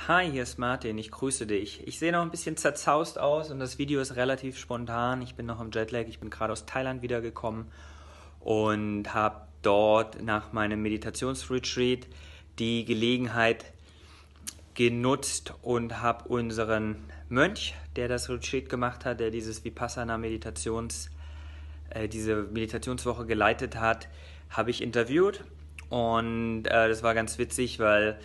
Hi, hier ist Martin, ich grüße dich. Ich sehe noch ein bisschen zerzaust aus und das Video ist relativ spontan. Ich bin noch im Jetlag, ich bin gerade aus Thailand wiedergekommen und habe dort nach meinem Meditationsretreat die Gelegenheit genutzt und habe unseren Mönch, der das Retreat gemacht hat, der dieses Vipassana diese Meditationswoche geleitet hat, habe ich interviewt und das war ganz witzig, weil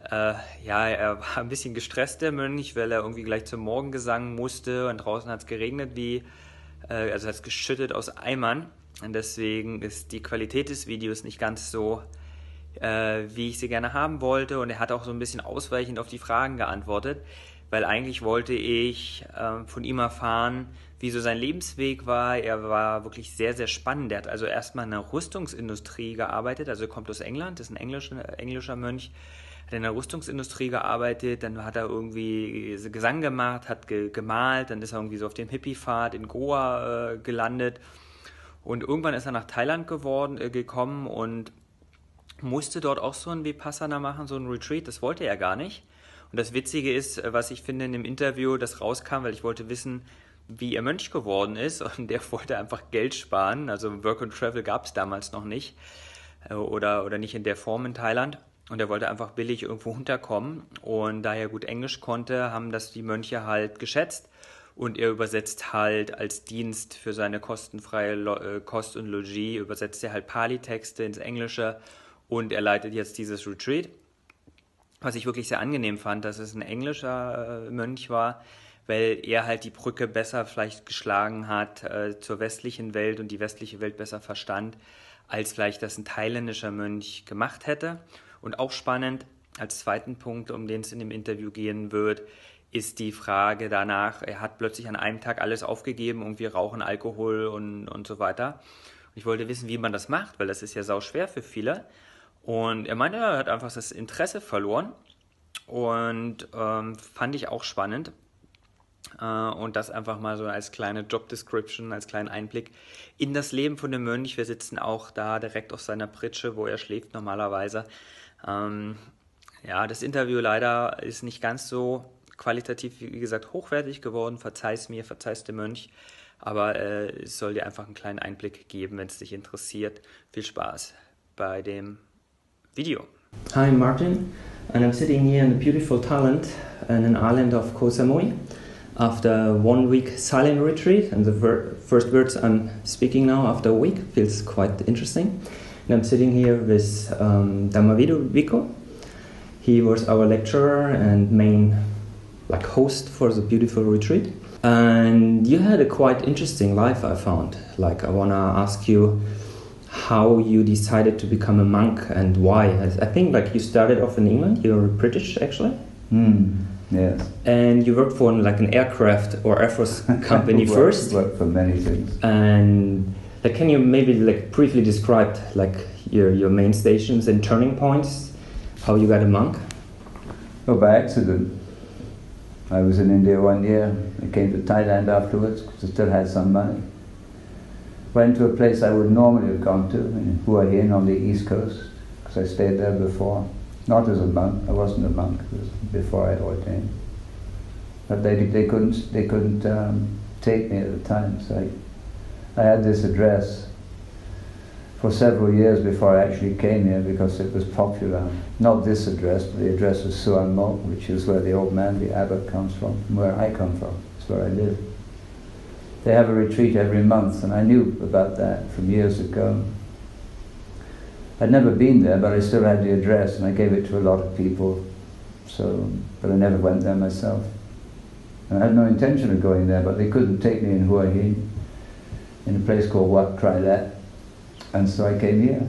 er war ein bisschen gestresst, der Mönch, weil er irgendwie gleich zum Morgengesang musste und draußen hat es geregnet also hat es geschüttet aus Eimern und deswegen ist die Qualität des Videos nicht ganz so, wie ich sie gerne haben wollte, und er hat auch so ein bisschen ausweichend auf die Fragen geantwortet, weil eigentlich wollte ich von ihm erfahren, wie so sein Lebensweg war. Er war wirklich sehr, sehr spannend. Er hat also erstmal in der Rüstungsindustrie gearbeitet, also er kommt aus England, ist ein englischer Mönch, hat in der Rüstungsindustrie gearbeitet, dann hat er irgendwie Gesang gemacht, hat gemalt, dann ist er irgendwie so auf dem Hippie-Pfad in Goa gelandet und irgendwann ist er nach Thailand gekommen und musste dort auch so ein Vipassana machen, so ein Retreat, das wollte er gar nicht. Und das Witzige ist, was ich finde in dem Interview, das rauskam, weil ich wollte wissen, wie er Mönch geworden ist, und der wollte einfach Geld sparen, also Work and Travel gab es damals noch nicht oder nicht in der Form in Thailand. Und er wollte einfach billig irgendwo unterkommen, und da er gut Englisch konnte, haben das die Mönche halt geschätzt, und er übersetzt halt als Dienst für seine kostenfreie Kost und Logis, übersetzt er halt Pali-Texte ins Englische, und er leitet jetzt dieses Retreat, was ich wirklich sehr angenehm fand, dass es ein englischer Mönch war, weil er halt die Brücke besser vielleicht geschlagen hat zur westlichen Welt und die westliche Welt besser verstand, als vielleicht das ein thailändischer Mönch gemacht hätte. Und auch spannend, als zweiten Punkt, um den es in dem Interview gehen wird, ist die Frage danach, er hat plötzlich an einem Tag alles aufgegeben, irgendwie Rauchen, Alkohol und so weiter. Und ich wollte wissen, wie man das macht, weil das ist ja sauschwer für viele. Und er meinte, er hat einfach das Interesse verloren, und fand ich auch spannend. Und das einfach mal so als kleine Job Description, als kleinen Einblick in das Leben von dem Mönch. Wir sitzen auch da direkt auf seiner Pritsche, wo er schläft normalerweise. Das Interview leider ist nicht ganz so qualitativ, wie gesagt, hochwertig geworden. Verzeih's mir, verzeih's dem Mönch. Aber es soll dir einfach einen kleinen Einblick geben, wenn es dich interessiert. Viel Spaß bei dem Video. Hi, I'm Martin, and I'm sitting here in the beautiful Thailand, in an island of Koh Samui, after 1 week silent retreat. And the first words I'm speaking now after a week feels quite interesting. And I'm sitting here with Vico. He was our lecturer and main host for the beautiful retreat. And you had a quite interesting life, I found. I wanna ask you how you decided to become a monk and why. I think you started off in England. You're British actually. Yes. And you worked for an aircraft or Air Force company first. Worked for many things. And can you maybe briefly describe your main stations and turning points, how you got a monk? Well, by accident. I was in India 1 year. I came to Thailand afterwards because I still had some money. Went to a place I would normally have gone to, in Hua Hin on the east coast, because I stayed there before. Not as a monk. I wasn't a monk. It was before I ordained. But they couldn't take me at the time. So I had this address for several years before I actually came here, because it was popular. Not this address, but the address was Süden Thailands, which is where the old man, the abbot, comes from where I come from. It's where I live. They have a retreat every month, and I knew about that from years ago. I'd never been there, but I still had the address, and I gave it to a lot of people. But I never went there myself. And I had no intention of going there, but they couldn't take me in Hua Hin, in a place called Wat Try That. And so I came here.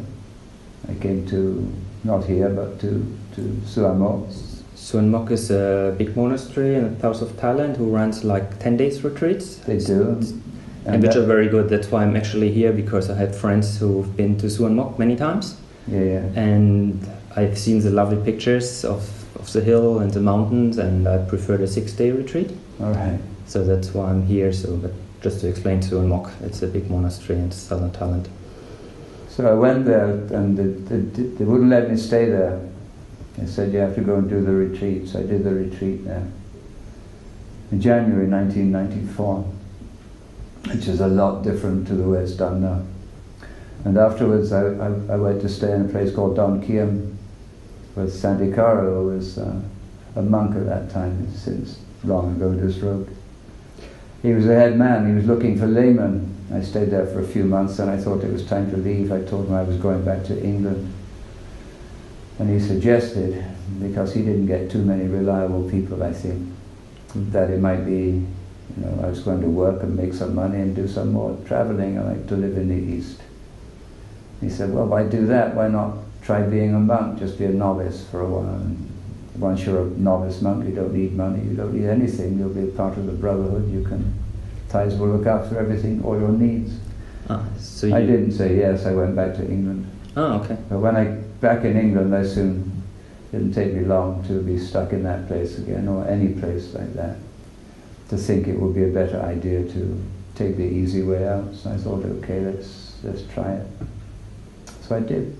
I came to, not here, but to Süden Thailands. Süden Thailands is a big monastery in the south of Thailand who runs 10 days retreats. They do. And which are very good. That's why I'm actually here, because I have friends who've been to Süden Thailands many times. Yeah. And I've seen the lovely pictures of the hill and the mountains, and I prefer the 6-day retreat. All right. So that's why I'm here. But just to explain Süden Thailands, it's a big monastery in southern Thailand. So I went there, and they wouldn't let me stay there. They said, you have to go and do the retreat. So I did the retreat there in January 1994, which is a lot different to the way it's done now. And afterwards I went to stay in a place called Don Kiem with Santikaro, who was a monk at that time, since long ago this road. He was the head man, he was looking for laymen. I stayed there for a few months and I thought it was time to leave. I told him I was going back to England. And he suggested, because he didn't get too many reliable people, I think, that it might be, I was going to work and make some money and do some more traveling. I like to live in the East. He said, well, why do that? Why not try being a monk, just be a novice for a while? And once you're a novice monk, you don't need money, you don't need anything. You'll be a part of the brotherhood. Thais will look after everything, all your needs. So I didn't say yes, I went back to England. Oh, okay. But back in England, I soon, didn't take me long to be stuck in that place again, or any place like that, to think it would be a better idea to take the easy way out. So I thought, okay, let's try it. So I did.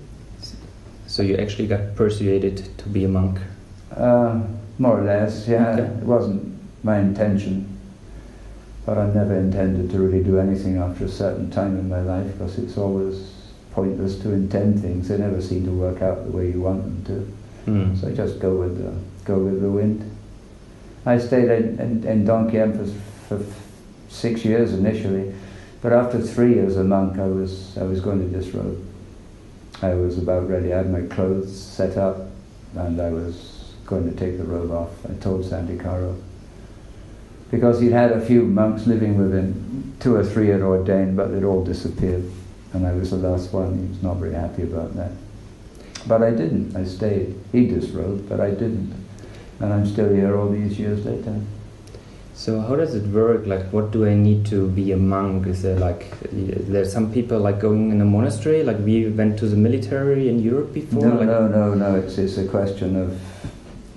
So you actually got persuaded to be a monk? More or less, yeah. Okay. It wasn't my intention, but I never intended to really do anything after a certain time in my life, because it's always pointless to intend things. They never seem to work out the way you want them to. So I just go with the wind. I stayed in Don Kiem for 6 years initially, but after 3 years a monk, I was going to disrobe. I was about ready. I had my clothes set up, and I was going to take the robe off. I told Santikaro, because he'd had a few monks living with him, 2 or 3 had ordained, but they'd all disappeared, and I was the last one. He was not very happy about that. But I didn't. I stayed. He disrobed, but I didn't. And I'm still here all these years later. So how does it work? Like, what do I need to be a monk? Is there some people like going in a monastery? Like we went to the military in Europe before? No. It's a question of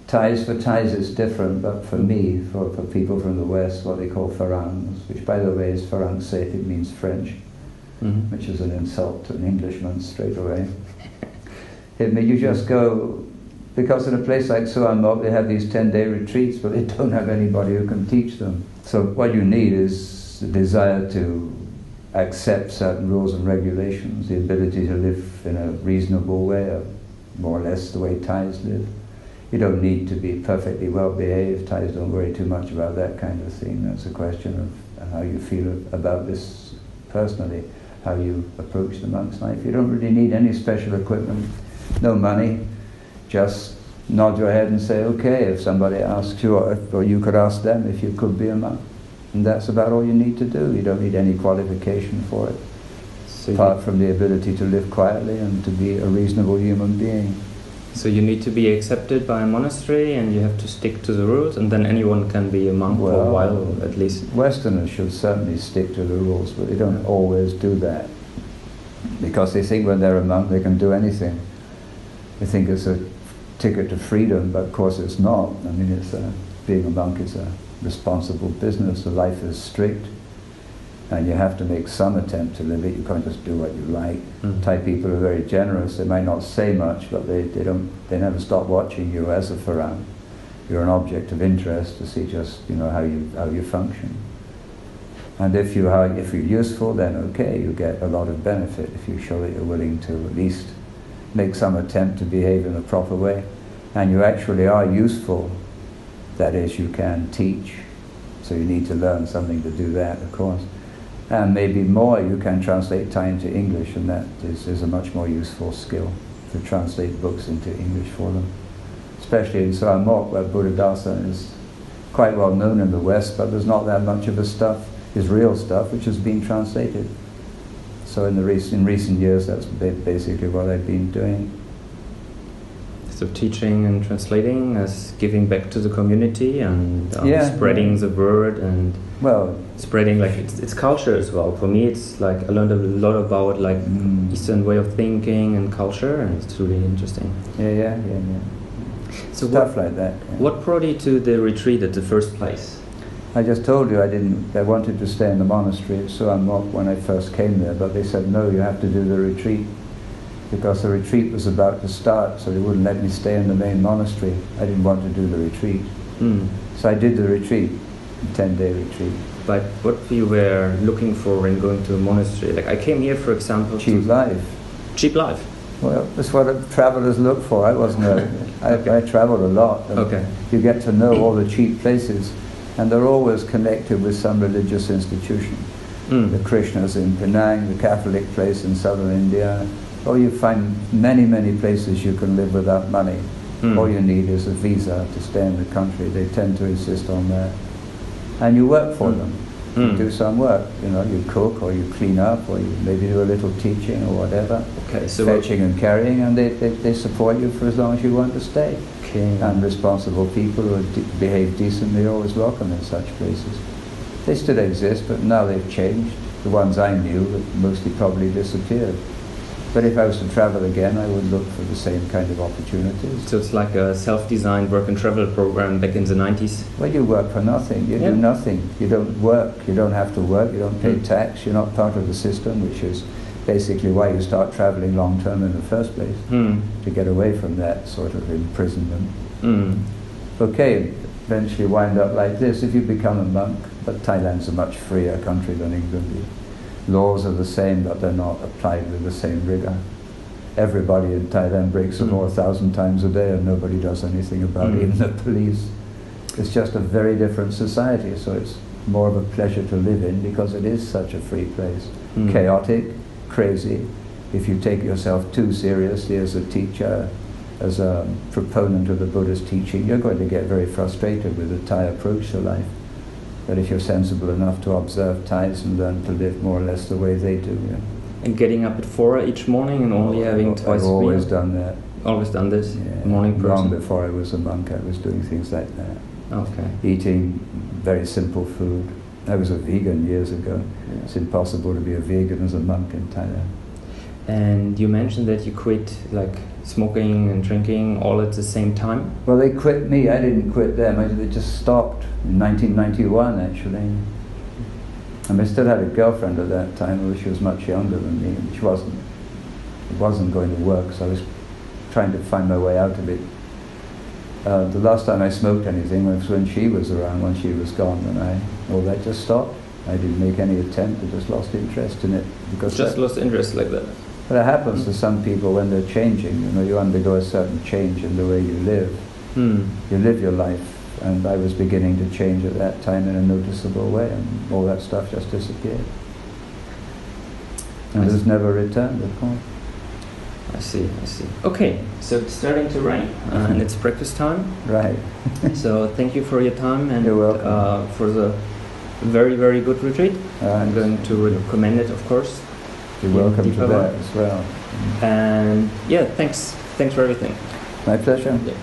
Thais. For Thais it's different, but for me, for people from the West, what they call Farangs, which by the way is Faransé, it means French, which is an insult to an Englishman straight away. You just go, because in a place like Suan Mok they have these 10-day retreats, but they don't have anybody who can teach them. So what you need is the desire to accept certain rules and regulations, the ability to live in a reasonable way, more or less the way Thais live. You don't need to be perfectly well behaved. Thais don't worry too much about that kind of thing. That's a question of how you feel about this personally, how you approach the monk's life. You don't really need any special equipment, no money. Just nod your head and say, okay, if somebody asks you, or you could ask them if you could be a monk. And that's about all you need to do. You don't need any qualification for it, apart from the ability to live quietly and to be a reasonable human being. So you need to be accepted by a monastery and you have to stick to the rules, and then anyone can be a monk for a while at least. Westerners should certainly stick to the rules, but they don't always do that, because they think when they're a monk they can do anything. They think it's a ticket to freedom, but of course it's not. I mean, being a monk is a responsible business. The life is strict, and you have to make some attempt to live it. You can't just do what you like. Thai people are very generous. They might not say much, but they never stop watching you as a Farang. You're an object of interest to see just how you function. And if you're useful, then okay, you get a lot of benefit if you show that you're willing to at least make some attempt to behave in a proper way, and you actually are useful. That is, you can teach, so you need to learn something to do that, of course. And maybe more, you can translate Thai into English, and that is a much more useful skill, to translate books into English for them. Especially in Suan Mok, where Buddhadasa is quite well known in the West, but there's not that much of his stuff, his real stuff, which has been translated. So in recent years, that's basically what I've been doing. So teaching and translating as giving back to the community and spreading the word and spreading it's culture as well. For me, it's like I learned a lot about Eastern way of thinking and culture, and it's really interesting. Yeah. So stuff like that. Yeah. What brought you to the retreat at the first place? I just told you I wanted to stay in the monastery at Suan Mok when I first came there, but they said, no, you have to do the retreat. because the retreat was about to start, so they wouldn't let me stay in the main monastery. I didn't want to do the retreat. So I did the retreat, a 10-day retreat. But what you were looking for when going to a monastery? Like I came here, for example, Cheap life. Cheap life. Well, that's what travellers look for. I wasn't I travelled a lot. And you get to know all the cheap places, and they're always connected with some religious institution. The Krishnas in Penang, the Catholic place in southern India. Or you find many, many places you can live without money. All you need is a visa to stay in the country. They tend to insist on that. And you work for them. You do some work, you know, you cook or you clean up or you maybe do a little teaching or whatever. So fetching and carrying, and they support you for as long as you want to stay. And responsible people who behave decently are always welcome in such places. They still exist, but now they've changed. The ones I knew have mostly probably disappeared. But if I was to travel again, I would look for the same kind of opportunities. So it's like a self-designed work and travel program back in the 90s? Well, you work for nothing. You do nothing. You don't work. You don't have to work. You don't pay tax. You're not part of the system, which is basically why you start traveling long-term in the first place, to get away from that sort of imprisonment. Okay, eventually wind up like this. If you become a monk, but Thailand's a much freer country than England. Laws are the same, but they're not applied with the same rigor. Everybody in Thailand breaks the law 1,000 times a day and nobody does anything about it, even the police. It's just a very different society, so it's more of a pleasure to live in because it is such a free place. Chaotic, crazy. If you take yourself too seriously as a teacher, as a proponent of the Buddha's teaching, you're going to get very frustrated with the Thai approach to life. But if you're sensible enough to observe Thais and learn to live more or less the way they do. And getting up at 4 each morning and only having twice a meal? I've always done that. Always done this? Morning person? Long before I was a monk, I was doing things like that. Eating very simple food. I was a vegan years ago. It's impossible to be a vegan as a monk in Thailand. And you mentioned that you quit like smoking and drinking all at the same time? Well, they quit me. I didn't quit them. They just stopped in 1991, actually. And I still had a girlfriend at that time, although she was much younger than me. And it wasn't going to work, so I was trying to find my way out of it. The last time I smoked anything was when she was around, when she was gone, and all that just stopped. I didn't make any attempt. I just lost interest in it. Just lost interest like that? But it happens to some people when they're changing. You know, you undergo a certain change in the way you live. You live your life, and I was beginning to change at that time in a noticeable way, and all that stuff just disappeared. And it has never returned, of course. I see. Okay, so it's starting to rain, and it's breakfast time. Right. So thank you for your time and you're welcome. For the very, very good retreat. I'm going to recommend it, of course. You're welcome to that as well. And yeah, thanks for everything. My pleasure. Yeah.